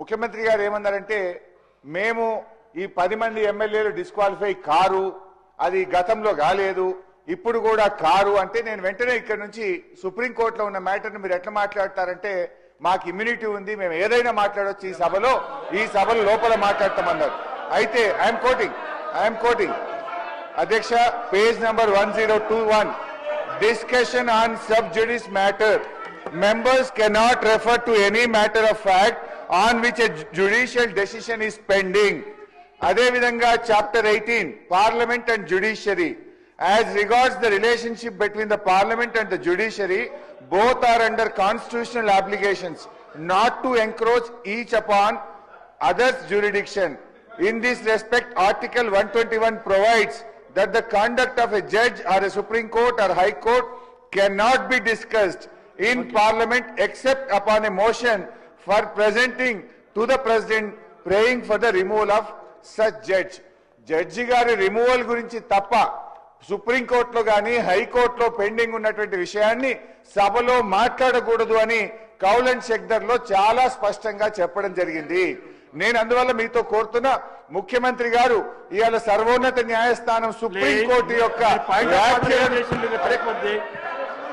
ముఖ్యమంత్రి గారు ఏమన్నారంటే మేము ఈ 10 మంది ఎమ్మెల్యేలు డిస్క్వాలిఫై కారు, అది గతంలో కాలేదు, ఇప్పుడు కూడా కారు అంటే నేను వెంటనే ఇక్కడ నుంచి సుప్రీంకోర్టులో ఉన్న మ్యాటర్ని మీరు ఎట్లా మాట్లాడతారంటే మాకు ఇమ్యూనిటీ ఉంది, మేము ఏదైనా మాట్లాడవచ్చు ఈ సభలో లోపల మాట్లాడతామన్నారు. అయితే ఐఎమ్ కోటింగ్ అధ్యక్ష, page number 1021, discussion on sub జుడిస్ matter, members cannot refer to any matter of fact on which a judicial decision is pending. Ade vidhanga chapter 18, Parliament and Judiciary, as regards the relationship between the Parliament and the Judiciary, both are under constitutional obligations not to encroach each upon others' jurisdiction. In this respect, Article 121 provides that the conduct of a judge or a Supreme Court or High Court cannot be discussed in Parliament except upon a motion for presenting to the President praying for the removal of such judge. Judge గారి removal గురించి తప్ప supreme కోర్టులో గాని హైకోర్టులో pending ఉన్నటువంటి విషయాన్ని సభలో మాట్లాడకూడదు అని కౌల్ అండ్ షెక్దర్లో చాలా స్పష్టంగా చెప్పడం జరిగింది. నేను అందువల్ల మీతో కోరుతున్నా, ముఖ్యమంత్రి గారు ఇవాళ సర్వోన్నత న్యాయస్థానం సుప్రీం కోర్టు యొక్క